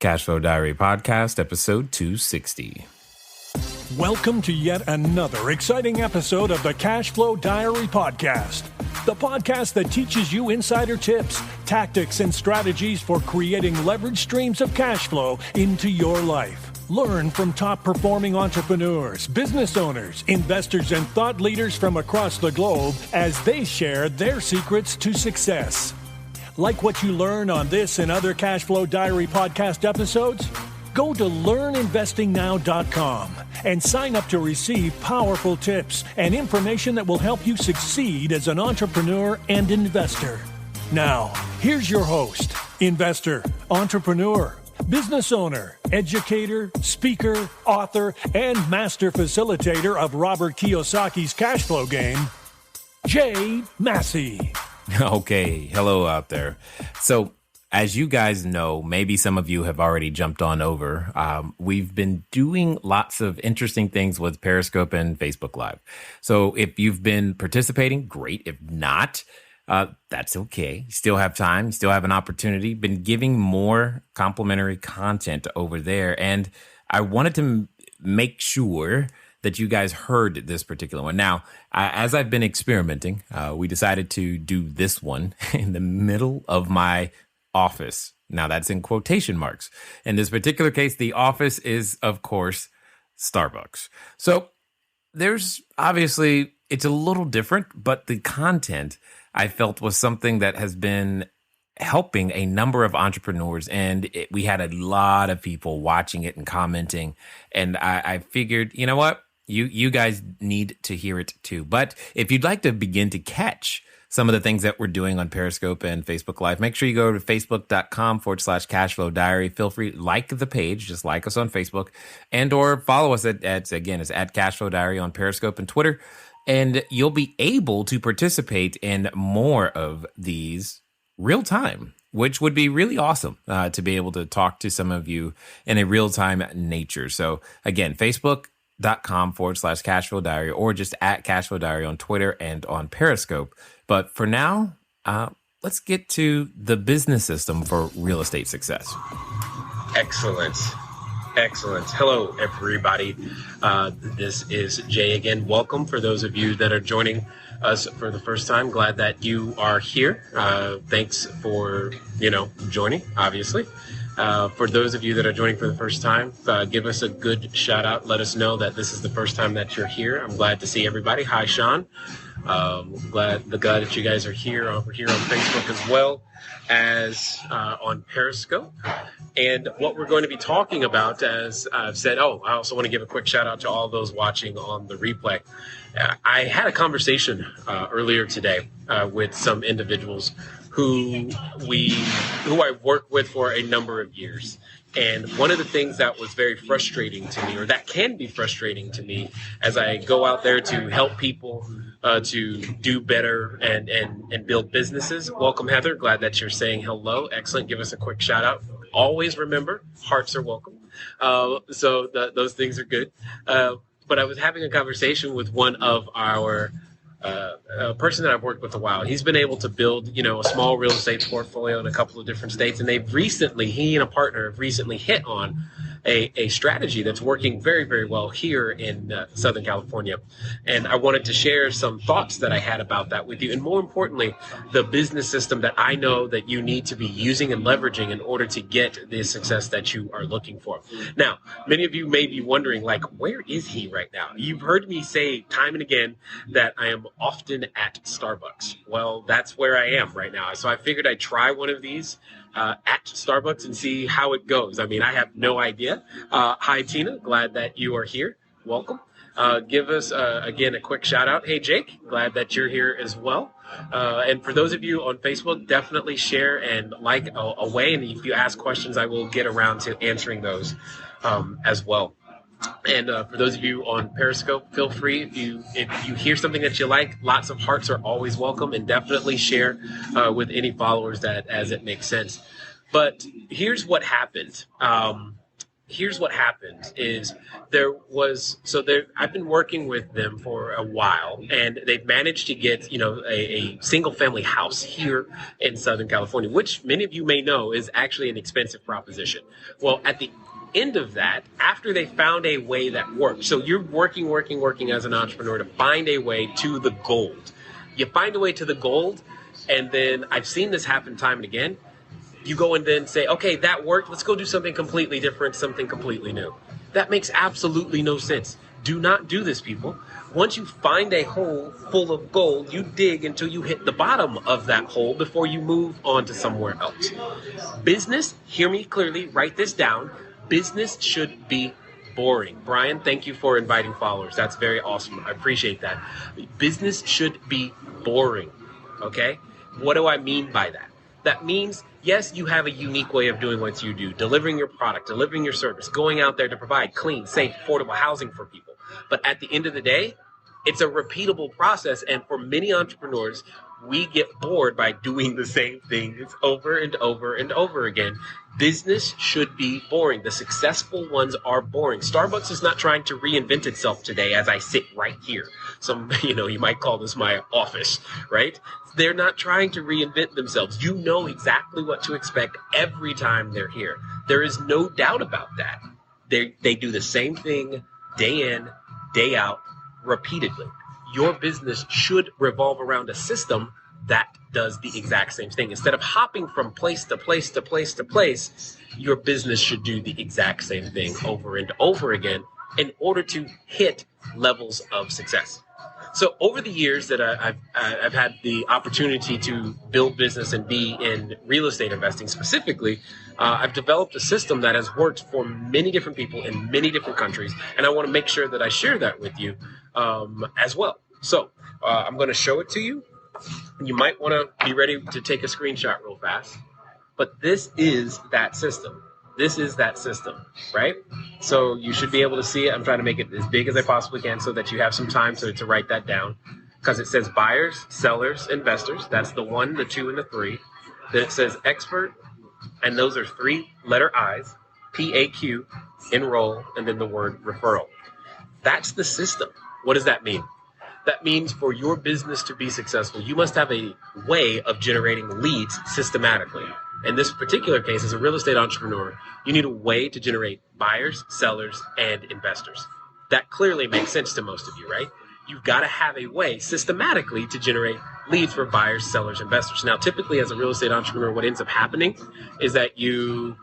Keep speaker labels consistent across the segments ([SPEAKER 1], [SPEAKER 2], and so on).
[SPEAKER 1] Cashflow Diary Podcast, episode 260.
[SPEAKER 2] Welcome to yet another exciting episode of the Cashflow Diary Podcast, the podcast that teaches you insider tips, tactics, and strategies for creating leverage streams of cash flow into your life. Learn from top-performing entrepreneurs, business owners, investors, and thought leaders from across the globe as they share their secrets to success. Like what you learn on this and other Cashflow Diary podcast episodes? Go to learninvestingnow.com and sign up to receive powerful tips and information that will help you succeed as an entrepreneur and investor. Now, here's your host, investor, entrepreneur, business owner, educator, speaker, author, and master facilitator of Robert Kiyosaki's cash flow game, Jay Massey.
[SPEAKER 1] Okay, hello out there. So, as you guys know, maybe some of you have already jumped on over. We've been doing lots of interesting things with Periscope and Facebook Live. So if you've been participating, great. If not, that's okay. You still have time. You still have an opportunity. Been giving more complimentary content over there. And I wanted to make sure that you guys heard this particular one. Now, as I've been experimenting, we decided to do this one in the middle of my office. Now, that's in quotation marks. In this particular case, the office is, of course, Starbucks. So there's obviously, it's a little different, but the content I felt was something that has been helping a number of entrepreneurs, and we had a lot of people watching it and commenting. And I figured, you know what? You guys need to hear it too. But if you'd like to begin to catch some of the things that we're doing on Periscope and Facebook Live, make sure you go to facebook.com/cashflow diary. Feel free to like the page, just like us on Facebook, and or follow us at Cashflow Diary on Periscope and Twitter. And you'll be able to participate in more of these real time, which would be really awesome to be able to talk to some of you in a real time nature. So again, facebook.com/Cashflow Diary, or just at Cashflow Diary on Twitter and on Periscope. But for now, let's get to the business system for real estate success.
[SPEAKER 3] Excellent. Hello, everybody. This is Jay again. Welcome for those of you that are joining us for the first time. Glad that you are here. Thanks for, joining, obviously. For those of you that are joining for the first time, give us a good shout out. Let us know that this is the first time that you're here. I'm glad to see everybody. Hi, Sean. Glad that you guys are here over here on Facebook as well as on Periscope. And what we're going to be talking about, as I've said, I also want to give a quick shout out to all those watching on the replay. I had a conversation earlier today with some individuals who I've worked with for a number of years. And one of the things that was very frustrating to me, or that can be frustrating to me, as I go out there to help people to do better and build businesses. Welcome, Heather. Glad that you're saying hello. Excellent. Give us a quick shout out. Always remember, hearts are welcome. So those things are good. But I was having a conversation with one of our a person that I've worked with a while. He's been able to build, a small real estate portfolio in a couple of different states. And he and a partner have recently hit on a strategy that's working very, very well here in Southern California. And I wanted to share some thoughts that I had about that with you. And more importantly, the business system that I know that you need to be using and leveraging in order to get the success that you are looking for. Now, many of you may be wondering, where is he right now? You've heard me say time and again that I am often at Starbucks. Well, that's where I am right now. So I figured I'd try one of these at Starbucks and see how it goes. I mean, I have no idea. Hi, Tina. Glad that you are here. Welcome. Give us, again, a quick shout out. Hey, Jake. Glad that you're here as well. And for those of you on Facebook, definitely share and like away. And if you ask questions, I will get around to answering those as well. And for those of you on Periscope, feel free, if you hear something that you like, lots of hearts are always welcome, and definitely share with any followers that as it makes sense. But here's what happened. here's what happened is I've been working with them for a while, and they've managed to get, a single family house here in Southern California, which many of you may know is actually an expensive proposition. Well, at the end of that, after they found a way that worked, so you're working as an entrepreneur to find a way to the gold. You find a way to the gold, and then I've seen this happen time and again. You go and then say, okay, that worked. Let's go do something completely different, something completely new. That makes absolutely no sense. Do not do this, people. Once you find a hole full of gold, you dig until you hit the bottom of that hole before you move on to somewhere else. Business, hear me clearly, write this down. Business should be boring. Brian, thank you for inviting followers. That's very awesome. I appreciate that. Business should be boring, okay? What do I mean by that? That means, yes, you have a unique way of doing what you do, delivering your product, delivering your service, going out there to provide clean, safe, affordable housing for people. But at the end of the day, it's a repeatable process. And for many entrepreneurs, we get bored by doing the same things over and over and over again. Business should be boring. The successful ones are boring. Starbucks is not trying to reinvent itself today as I sit right here. You might call this my office, right? They're not trying to reinvent themselves. You know exactly what to expect every time they're here. There is no doubt about that. They do the same thing day in, day out, repeatedly. Your business should revolve around a system that does the exact same thing. Instead of hopping from place to place to place to place, your business should do the exact same thing over and over again in order to hit levels of success. So over the years that I've had the opportunity to build business and be in real estate investing specifically, I've developed a system that has worked for many different people in many different countries, and I want to make sure that I share that with you as well. So I'm going to show it to you. You might want to be ready to take a screenshot real fast, but this is that system. This is that system, right? So you should be able to see it. I'm trying to make it as big as I possibly can so that you have some time to write that down, because it says buyers, sellers, investors. That's the 1, the 2, and the 3. Then it says expert, and those are 3-letter I's, PAQ, enroll, and then the word referral. That's the system. What does that mean? That means for your business to be successful, you must have a way of generating leads systematically. In this particular case, as a real estate entrepreneur, you need a way to generate buyers, sellers, and investors. That clearly makes sense to most of you, right? You've got to have a way systematically to generate leads for buyers, sellers, investors. Now, typically as a real estate entrepreneur, what ends up happening is that you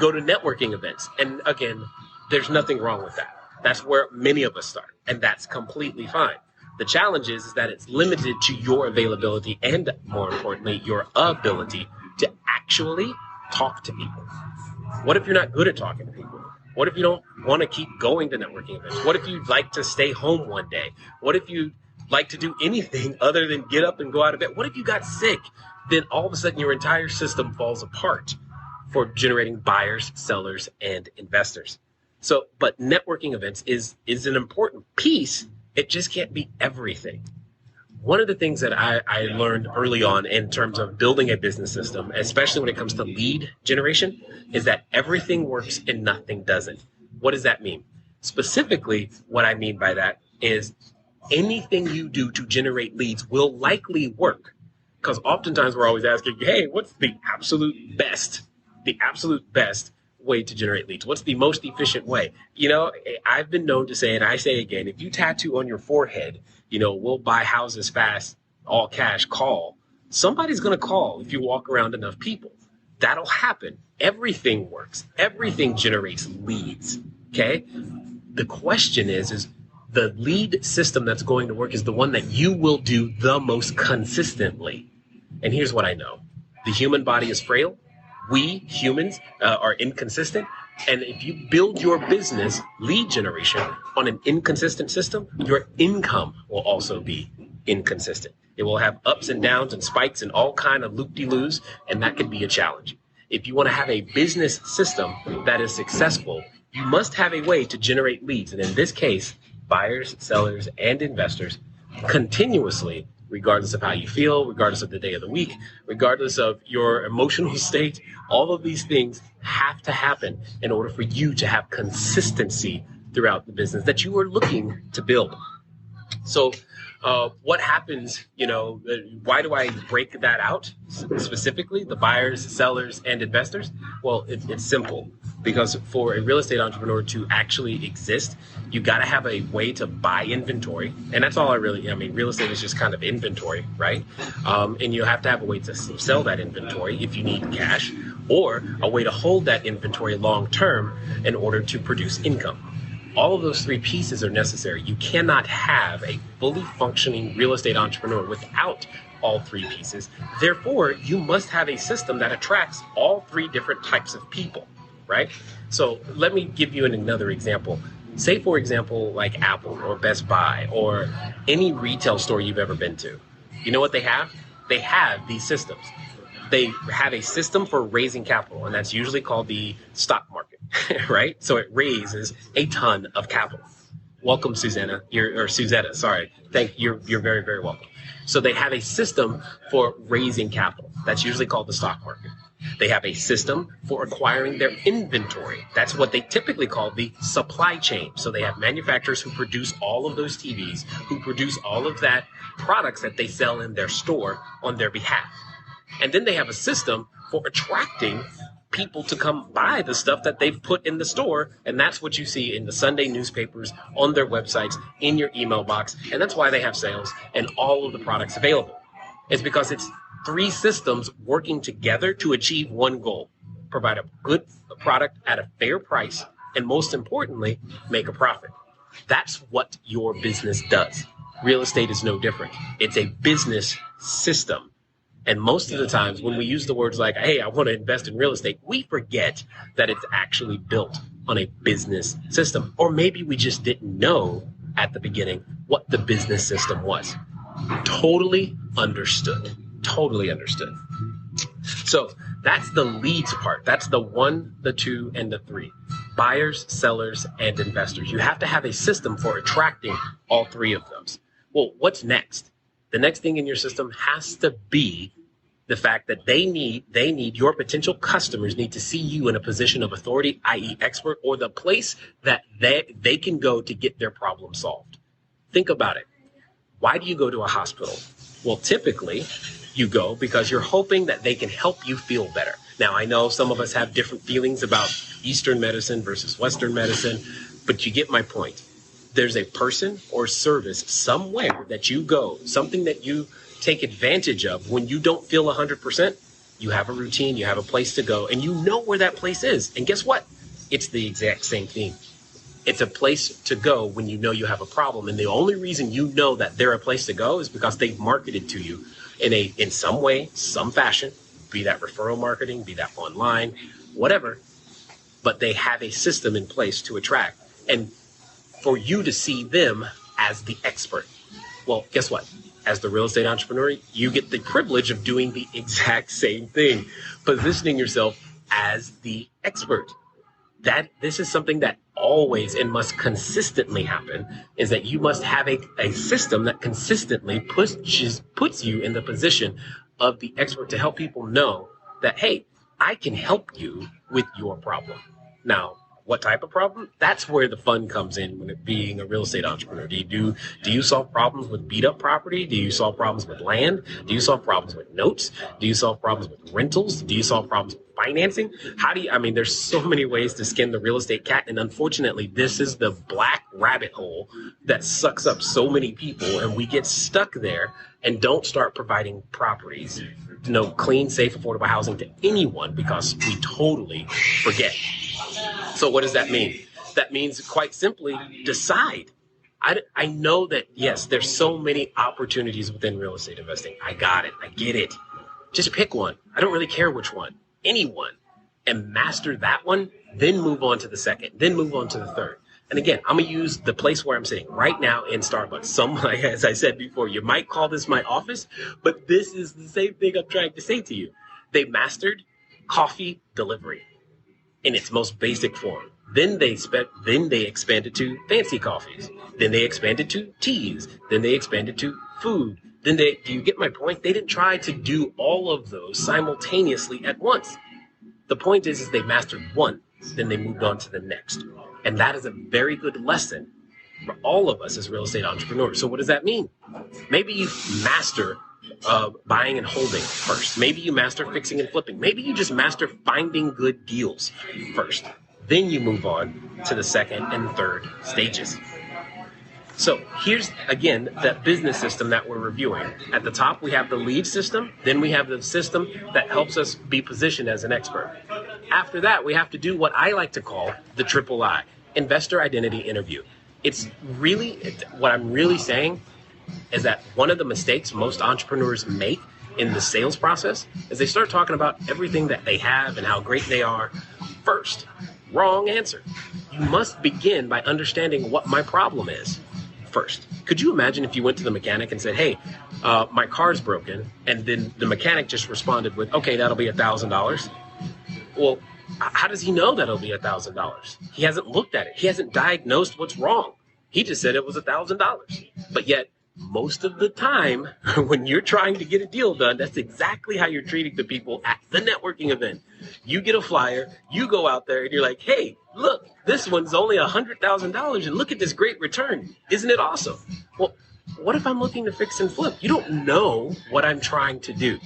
[SPEAKER 3] go to networking events. And again, there's nothing wrong with that. That's where many of us start, and that's completely fine. The challenge is that it's limited to your availability and, more importantly, your ability to actually talk to people. What if you're not good at talking to people? What if you don't want to keep going to networking events? What if you'd like to stay home one day? What if you like to do anything other than get up and go out of bed? What if you got sick? Then all of a sudden your entire system falls apart for generating buyers, sellers, and investors. But networking events is an important piece. It just can't be everything. One of the things that I learned early on in terms of building a business system, especially when it comes to lead generation, is that everything works and nothing doesn't. What does that mean? Specifically, what I mean by that is anything you do to generate leads will likely work. Because oftentimes we're always asking, hey, what's the absolute best way to generate leads? What's the most efficient way? I've been known to say, and I say again, if you tattoo on your forehead, we'll buy houses fast, all cash, call. Somebody's going to call if you walk around enough people. That'll happen. Everything works. Everything generates leads. Okay. The question is the lead system that's going to work is the one that you will do the most consistently. And here's what I know. The human body is frail. We humans are inconsistent. And if you build your business lead generation on an inconsistent system, your income will also be inconsistent. It will have ups and downs and spikes and all kind of loop-de-loos, and that can be a challenge. If you want to have a business system that is successful, you must have a way to generate leads. And in this case, buyers, sellers, and investors continuously, regardless of how you feel, regardless of the day of the week, regardless of your emotional state. All of these things have to happen in order for you to have consistency throughout the business that you are looking to build. So what happens, why do I break that out specifically, the buyers, sellers, and investors? Well, it's simple, because for a real estate entrepreneur to actually exist, you got to have a way to buy inventory. And that's all real estate is just kind of inventory, right? And you have to have a way to sell that inventory if you need cash, or a way to hold that inventory long term in order to produce income. All of those three pieces are necessary. You cannot have a fully functioning real estate entrepreneur without all three pieces. Therefore, you must have a system that attracts all three different types of people, right? So let me give you another example. Say, for example, like Apple or Best Buy or any retail store you've ever been to. You know what they have? They have these systems. They have a system for raising capital, and that's usually called the stock market, right? So it raises a ton of capital. Welcome, Suzetta. Sorry. You're very, very welcome. So they have a system for raising capital. That's usually called the stock market. They have a system for acquiring their inventory. That's what they typically call the supply chain. So they have manufacturers who produce all of those TVs, who produce all of that products that they sell in their store on their behalf. And then they have a system for attracting people to come buy the stuff that they've put in the store. And that's what you see in the Sunday newspapers, on their websites, in your email box. And that's why they have sales and all of the products available. It's because it's three systems working together to achieve one goal: provide a good product at a fair price, and most importantly, make a profit. That's what your business does. Real estate is no different. It's a business system. And most of the times when we use the words like, hey, I want to invest in real estate, we forget that it's actually built on a business system. Or maybe we just didn't know at the beginning what the business system was. Totally understood. Totally understood. So that's the leads part. That's the 1, the 2, and the 3. Buyers, sellers, and investors. You have to have a system for attracting all three of those. Well, what's next? The next thing in your system has to be the fact that your potential customers need to see you in a position of authority, i.e. expert, or the place that they can go to get their problem solved. Think about it. Why do you go to a hospital? Well, typically you go because you're hoping that they can help you feel better. Now, I know some of us have different feelings about Eastern medicine versus Western medicine, but you get my point. There's a person or service somewhere that you go, something that you take advantage of when you don't feel 100%. You have a routine, you have a place to go, and you know where that place is. And guess what? It's the exact same thing. It's a place to go when you know you have a problem. And the only reason you know that they're a place to go is because they've marketed to you in some way, some fashion, be that referral marketing, be that online, whatever. But they have a system in place to attract. And for you to see them as the expert. Well, guess what? As the real estate entrepreneur, you get the privilege of doing the exact same thing, positioning yourself as the expert. This is something that always and must consistently happen, is that you must have a system that consistently puts you in the position of the expert to help people know that, hey, I can help you with your problem. Now, what type of problem? That's where the fun comes in when it being a real estate entrepreneur. Do you solve problems with beat up property? Do you solve problems with land? Do you solve problems with notes? Do you solve problems with rentals? Do you solve problems with financing? There's so many ways to skin the real estate cat. And unfortunately, this is the black rabbit hole that sucks up so many people. And we get stuck there and don't start providing properties, clean, safe, affordable housing to anyone because we totally forget. So what does that mean? That means, quite simply, decide. I know that, yes, there's so many opportunities within real estate investing. I got it. I get it. Just pick one. I don't really care which one. Any one. And master that one, then move on to the second, then move on to the third. And again, I'm going to use the place where I'm sitting right now in Starbucks. As I said before, you might call this my office, but this is the same thing I'm trying to say to you. They mastered coffee delivery in its most basic form. Then they expanded to fancy coffees. Then they expanded to teas. Then they expanded to food Then do you get my point? They didn't try to do all of those simultaneously at once. The point is they mastered one, then they moved on to the next. And that is a very good lesson for all of us as real estate entrepreneurs. So what does that mean? Maybe you master buying and holding first. Maybe you master fixing and flipping. Maybe you just master finding good deals first. Then you move on to the second and third stages. So here's, again, that business system that we're reviewing. At the top, we have the lead system. Then we have the system that helps us be positioned as an expert. After that, we have to do what I like to call the triple I, investor identity interview. It's really, what I'm really saying is that one of the mistakes most entrepreneurs make in the sales process is they start talking about everything that they have and how great they are first. Wrong answer. You must begin by understanding what my problem is first. Could you imagine if you went to the mechanic and said, hey, my car's broken, and then the mechanic just responded with, okay, that'll be $1,000. Well, how does he know that'll be $1,000? He hasn't looked at it. He hasn't diagnosed what's wrong. He just said it was $1,000. But yet, most of the time, when you're trying to get a deal done, that's exactly how you're treating the people at the networking event. You get a flyer, you go out there, and you're like, hey, look, this one's only $100,000, and look at this great return. Isn't it awesome? Well, what if I'm looking to fix and flip? You don't know what I'm trying to do.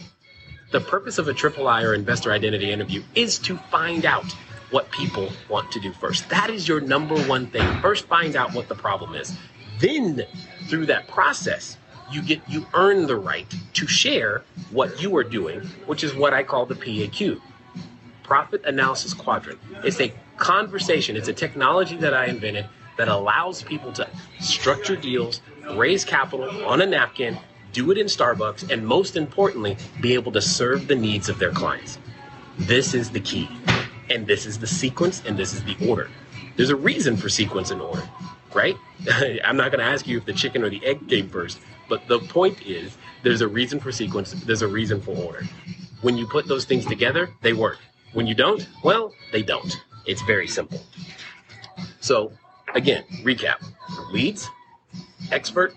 [SPEAKER 3] The purpose of a triple I or investor identity interview is to find out what people want to do first. That is your number one thing. First, find out what the problem is. Then, through that process, you earn the right to share what you are doing, which is what I call the PAQ, Profit Analysis Quadrant. It's a conversation. It's a technology that I invented that allows people to structure deals, raise capital on a napkin, do it in Starbucks, and most importantly, be able to serve the needs of their clients. This is the key, and this is the sequence, and this is the order. There's a reason for sequence and order, right? I'm not going to ask you if the chicken or the egg came first, but the point is there's a reason for sequence, there's a reason for order. When you put those things together, they work. When you don't, well, they don't. It's very simple. So, again, recap. Leads, expert,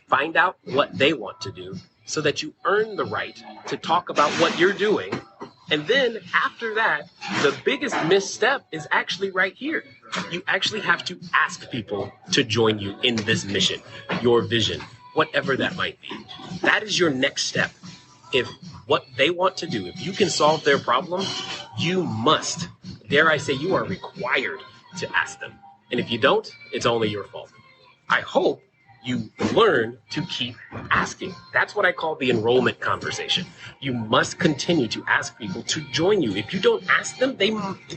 [SPEAKER 3] find out what they want to do so that you earn the right to talk about what you're doing. And then after that, the biggest misstep is actually right here. You actually have to ask people to join you in this mission, your vision, whatever that might be. That is your next step. If what they want to do, if you can solve their problem, you must, dare I say, you are required to ask them. And if you don't, it's only your fault. I hope you learn to keep asking. That's what I call the enrollment conversation. You must continue to ask people to join you. If you don't ask them,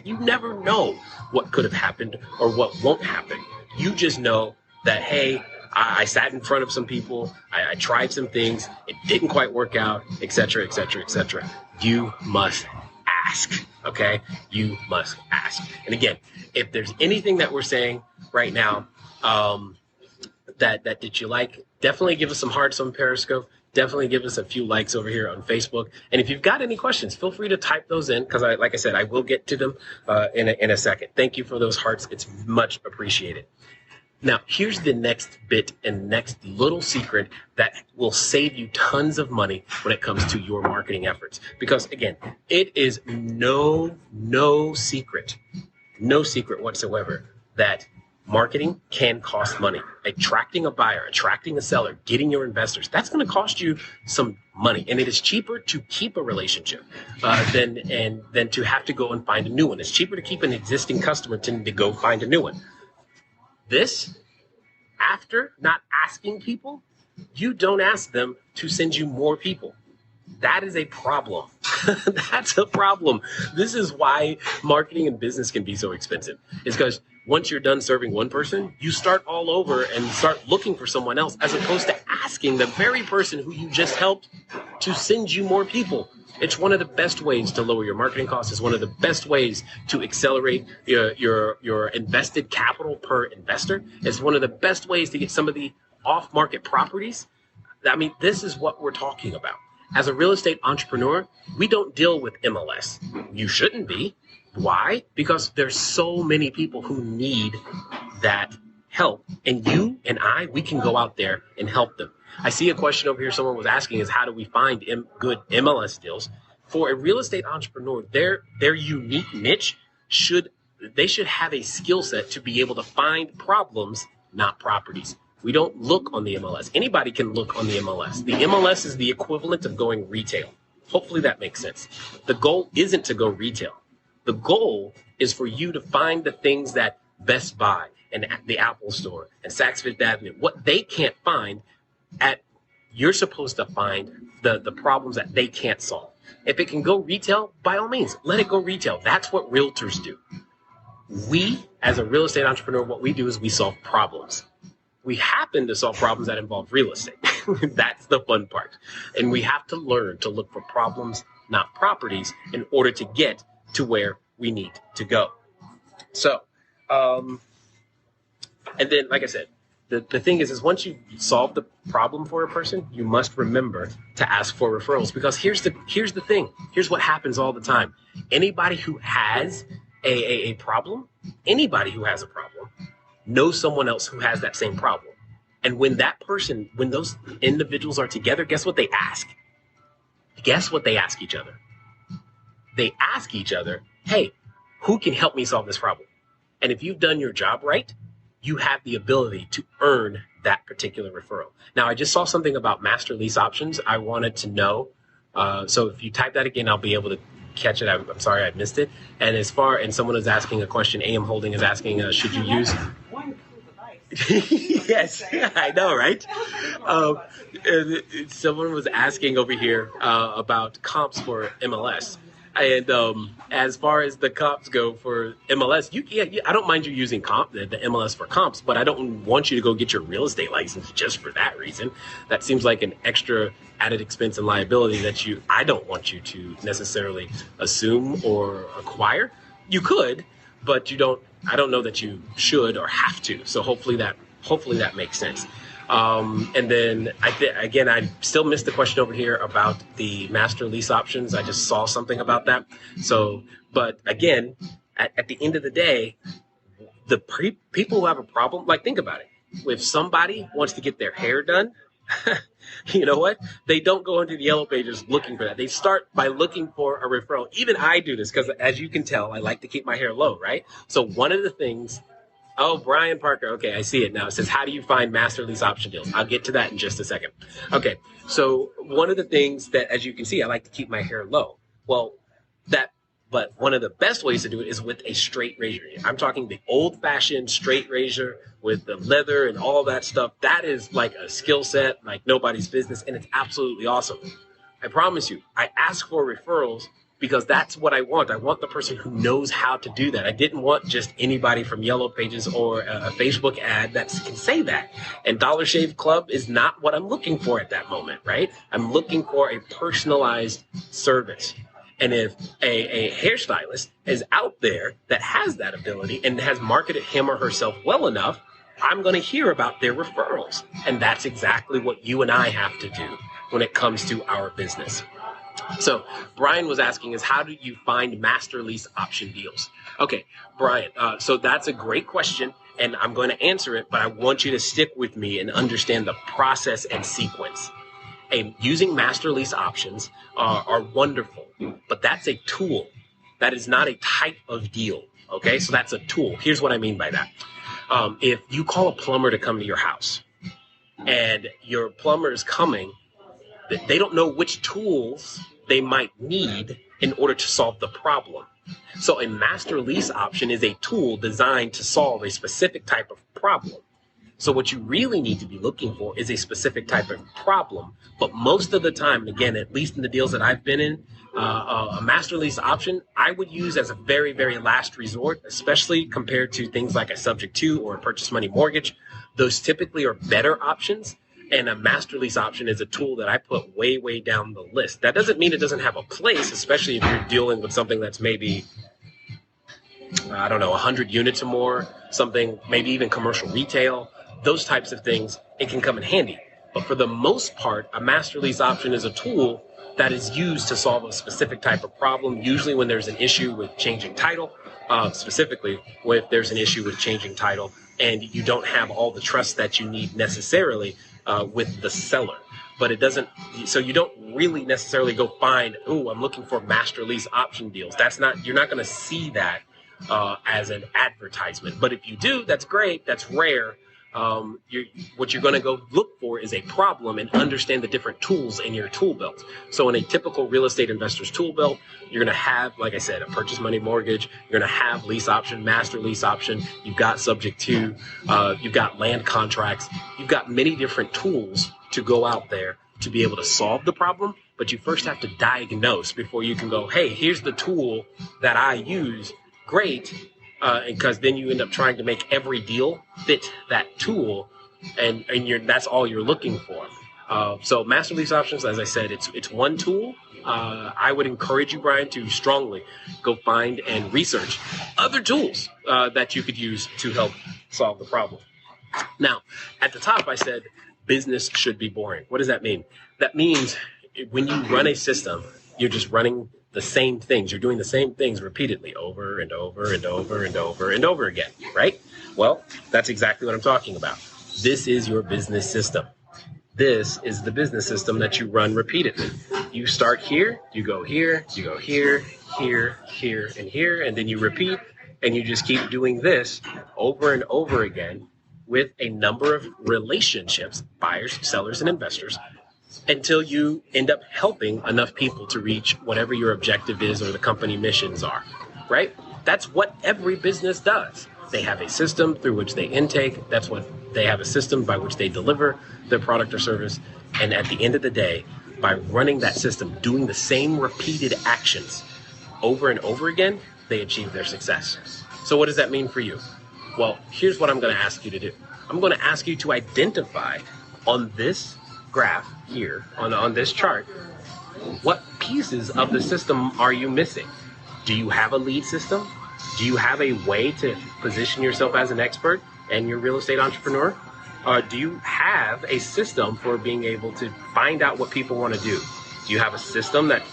[SPEAKER 3] you never know what could have happened or what won't happen. You just know that, hey, I sat in front of some people, I tried some things, it didn't quite work out, etc., etc., etc. You must ask, okay? You must ask. And again, if there's anything that we're saying right now, that did you like, definitely give us some hearts on Periscope. Definitely give us a few likes over here on Facebook. And if you've got any questions, feel free to type those in because, like I said, I will get to them in a second. Thank you for those hearts. It's much appreciated. Now, here's the next bit and next little secret that will save you tons of money when it comes to your marketing efforts. Because, again, it is no secret whatsoever that marketing can cost money. Attracting a buyer, attracting a seller, getting your investors, that's going to cost you some money. And it is cheaper to keep a relationship than to have to go and find a new one. It's cheaper to keep an existing customer than to go find a new one. This, after not asking people, you don't ask them to send you more people. That is a problem. That's a problem. This is why marketing and business can be so expensive. It's because once you're done serving one person, you start all over and start looking for someone else as opposed to asking the very person who you just helped to send you more people. It's one of the best ways to lower your marketing costs. It's one of the best ways to accelerate your invested capital per investor. It's one of the best ways to get some of the off-market properties. I mean, this is what we're talking about. As a real estate entrepreneur, we don't deal with MLS. You shouldn't be. Why? Because there's so many people who need that help. And you and I, we can go out there and help them. I see a question over here. Someone was asking is how do we find good MLS deals? For a real estate entrepreneur, their unique niche should have a skill set to be able to find problems, not properties. We don't look on the MLS. Anybody can look on the MLS. The MLS is the equivalent of going retail. Hopefully that makes sense. The goal isn't to go retail. The goal is for you to find the things that Best Buy and the Apple Store and Saks Fifth Avenue, what they can't find, you're supposed to find the problems that they can't solve. If it can go retail, by all means, let it go retail. That's what realtors do. We, as a real estate entrepreneur, what we do is we solve problems. We happen to solve problems that involve real estate. That's the fun part. And we have to learn to look for problems, not properties, in order to get to where we need to go. So, and then, like I said, the thing is once you solve the problem for a person, you must remember to ask for referrals, because here's the thing. Here's what happens all the time. Anybody who has a problem, knows someone else who has that same problem. And when those individuals are together, guess what they ask? Guess what they ask each other? They ask each other, hey, who can help me solve this problem? And if you've done your job right, you have the ability to earn that particular referral. Now, I just saw something about master lease options. I wanted to know. So if you type that again, I'll be able to catch it. I'm sorry I missed it. And someone is asking a question. AM Holding is asking, should you use... Yes, I know, right? Someone was asking over here about comps for MLS. And as far as the comps go for MLS, I don't mind you using the MLS for comps, but I don't want you to go get your real estate license just for that reason. That seems like an extra added expense and liability that I don't want you to necessarily assume or acquire. You could, but I don't know that you should or have to. So hopefully that makes sense. And then I still missed the question over here about the master lease options. I just saw something about that. So, but again, at the end of the day, the people who have a problem, like think about it. If somebody wants to get their hair done, you know what? They don't go into the yellow pages looking for that. They start by looking for a referral. Even I do this because, as you can tell, I like to keep my hair low, right? So one of the things. Oh, Brian Parker. Okay, I see it now. It says, how do you find master lease option deals? I'll get to that in just a second. Okay, so one of the things that, as you can see, I like to keep my hair low. But one of the best ways to do it is with a straight razor. I'm talking the old-fashioned straight razor with the leather and all that stuff. That is like a skill set like nobody's business, and it's absolutely awesome. I promise you, I ask for referrals because that's what I want. I want the person who knows how to do that. I didn't want just anybody from Yellow Pages or a Facebook ad that can say that. And Dollar Shave Club is not what I'm looking for at that moment, right? I'm looking for a personalized service. And if a hairstylist is out there that has that ability and has marketed him or herself well enough, I'm going to hear about their referrals. And that's exactly what you and I have to do when it comes to our business. So Brian was asking is how do you find master lease option deals? Okay, Brian, so that's a great question, and I'm going to answer it, but I want you to stick with me and understand the process and sequence. Using master lease options are wonderful, but that's a tool. That is not a type of deal, okay? So that's a tool. Here's what I mean by that. If you call a plumber to come to your house, and your plumber is coming, they don't know which tools they might need in order to solve the problem. So a master lease option is a tool designed to solve a specific type of problem. So what you really need to be looking for is a specific type of problem. But most of the time, again, at least in the deals that I've been in, a master lease option I would use as a very, very last resort, especially compared to things like a subject to or a purchase money mortgage. Those typically are better options. And a master lease option is a tool that I put way, way down the list. That doesn't mean it doesn't have a place, especially if you're dealing with something that's maybe, 100 units or more, something, maybe even commercial retail, those types of things, it can come in handy. But for the most part, a master lease option is a tool that is used to solve a specific type of problem, usually when there's an issue with changing title, specifically if there's an issue with changing title and you don't have all the trust that you need necessarily with the seller. But it doesn't, so you don't really necessarily go find, oh, I'm looking for master lease option deals. You're not going to see that as an advertisement. But if you do, that's great. That's rare. What you're going to go look for is a problem and understand the different tools in your tool belt. So in a typical real estate investor's tool belt, you're going to have, like I said, a purchase money mortgage. You're going to have lease option, master lease option. You've got subject to, you've got land contracts. You've got many different tools to go out there to be able to solve the problem. But you first have to diagnose before you can go, hey, here's the tool that I use. Great. Because then you end up trying to make every deal fit that tool, and that's all you're looking for. So master lease options, as I said, it's one tool. I would encourage you, Brian, to strongly go find and research other tools that you could use to help solve the problem. Now, at the top, I said business should be boring. What does that mean? That means when you run a system, you're just running the same things. You're doing the same things repeatedly over and over and over and over and over again, right? Well, that's exactly what I'm talking about. This is your business system. This is the business system that you run repeatedly. You start here, you go here, you go here, here, here, and here, and then you repeat, and you just keep doing this over and over again with a number of relationships, buyers, sellers, and investors, until you end up helping enough people to reach whatever your objective is or the company missions are, right? That's what every business does. They have a system through which they intake. That's what they have, a system by which they deliver their product or service. And at the end of the day, by running that system, doing the same repeated actions over and over again, they achieve their success. So what does that mean for you? Well, here's what I'm going to ask you to do. I'm going to ask you to identify on this graph here, on this chart, what pieces of the system are you missing? Do you have a lead system? Do you have a way to position yourself as an expert and your real estate entrepreneur? Do you have a system for being able to find out what people want to do? Do you have a system that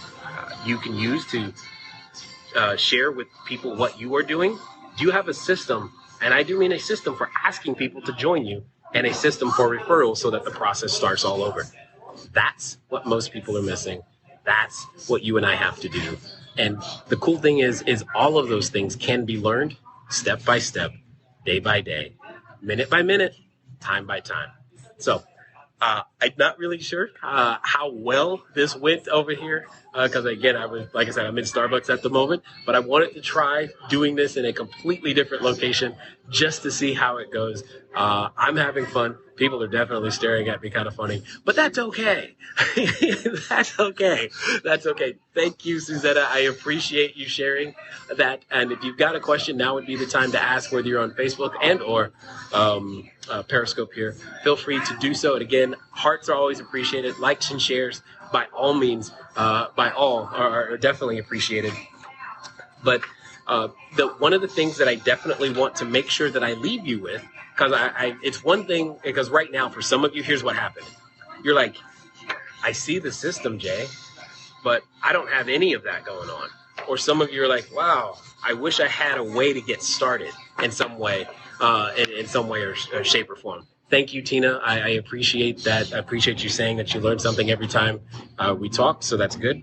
[SPEAKER 3] you can use to share with people what you are doing? Do you have a system, and I do mean a system for asking people to join you, and a system for referrals so that the process starts all over? That's what most people are missing. That's what you and I have to do. And the cool thing is all of those things can be learned step by step, day by day, minute by minute, time by time. So I'm not really sure how well this went over here because, again, like I said, I'm in Starbucks at the moment, but I wanted to try doing this in a completely different location just to see how it goes. I'm having fun. People are definitely staring at me kind of funny, but that's okay. That's okay. That's okay. Thank you, Suzetta. I appreciate you sharing that. And if you've got a question, now would be the time to ask, whether you're on Facebook and or Periscope here. Feel free to do so. And again, hearts are always appreciated. Likes and shares, by all means, are definitely appreciated. But one of the things that I definitely want to make sure that I leave you with, because it's one thing, because right now, for some of you, here's what happened. You're like, I see the system, Jay, but I don't have any of that going on. Or some of you are like, wow, I wish I had a way to get started in some way, in some way or shape or form. Thank you, Tina. I appreciate that. I appreciate you saying that you learn something every time we talk, so that's good.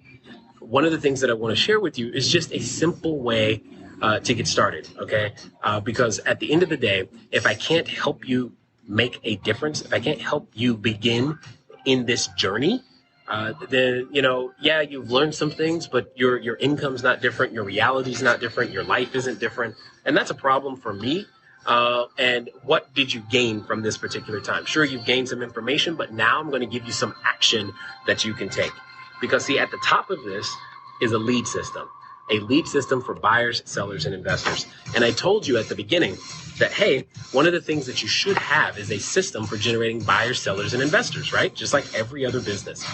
[SPEAKER 3] One of the things that I want to share with you is just a simple way to get started, okay? Because at the end of the day, if I can't help you make a difference, if I can't help you begin in this journey, then, you've learned some things, but your income's not different, your reality's not different, your life isn't different, and that's a problem for me. And what did you gain from this particular time? Sure, you've gained some information, but now I'm going to give you some action that you can take. Because, see, at the top of this is a lead system for buyers, sellers, and investors. And I told you at the beginning that, hey, one of the things that you should have is a system for generating buyers, sellers, and investors, right? Just like every other business.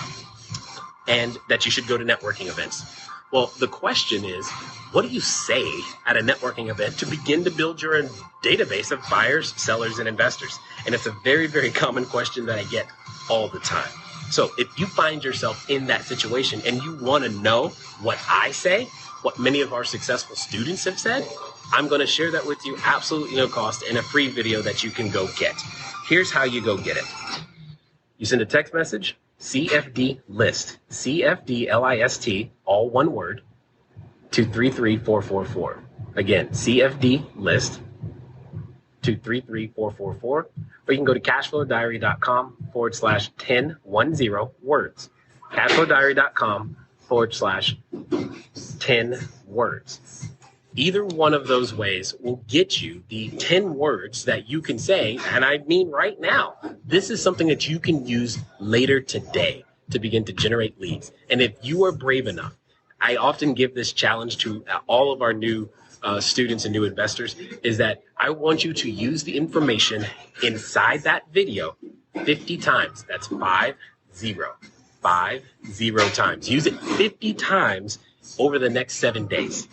[SPEAKER 3] And that you should go to networking events. Well, the question is, what do you say at a networking event to begin to build your database of buyers, sellers, and investors? And it's a very, very common question that I get all the time. So if you find yourself in that situation and you want to know what I say, what many of our successful students have said, I'm going to share that with you absolutely no cost in a free video that you can go get. Here's how you go get it. You send a text message, CFD list, CFD LIST, all one word, to 33444. Again, CFD list to 33444. Or you can go to cashflowdiary.com/1010 words. Cashflowdiary.com/10 words. Either one of those ways will get you the 10 words that you can say, and I mean right now. This is something that you can use later today to begin to generate leads. And if you are brave enough, I often give this challenge to all of our new students and new investors, is that I want you to use the information inside that video 50 times. That's 50 times. Use it 50 times over the next 7 days.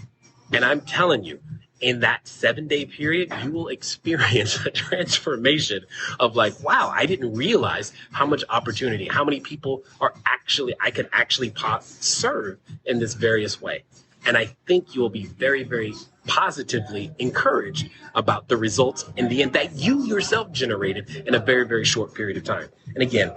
[SPEAKER 3] And I'm telling you, in that 7-day period, you will experience a transformation of like, wow, I didn't realize how much opportunity, how many people I can actually serve in this various way. And I think you will be very, very positively encouraged about the results in the end that you yourself generated in a very, very short period of time. And again,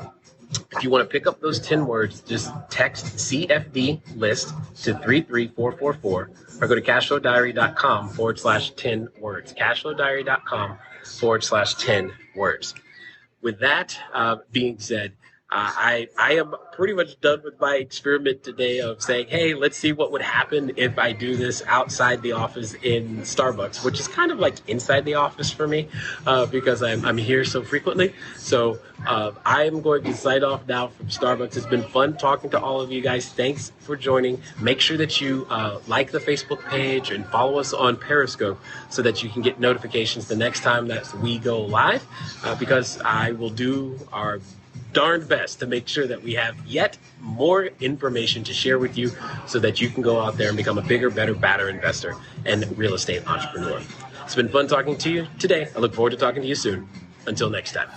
[SPEAKER 3] if you want to pick up those 10 words, just text CFD list to 33444 or go to cashflowdiary.com/10 words. Cashflowdiary.com/10 words. With that being said, I am pretty much done with my experiment today of saying, hey, let's see what would happen if I do this outside the office in Starbucks, which is kind of like inside the office for me because I'm here so frequently. So I am going to sign off now from Starbucks. It's been fun talking to all of you guys. Thanks for joining. Make sure that you like the Facebook page and follow us on Periscope so that you can get notifications the next time that we go live because I will do our darned best to make sure that we have yet more information to share with you so that you can go out there and become a bigger, better, badder investor and real estate entrepreneur. It's been fun talking to you today. I look forward to talking to you soon. Until next time.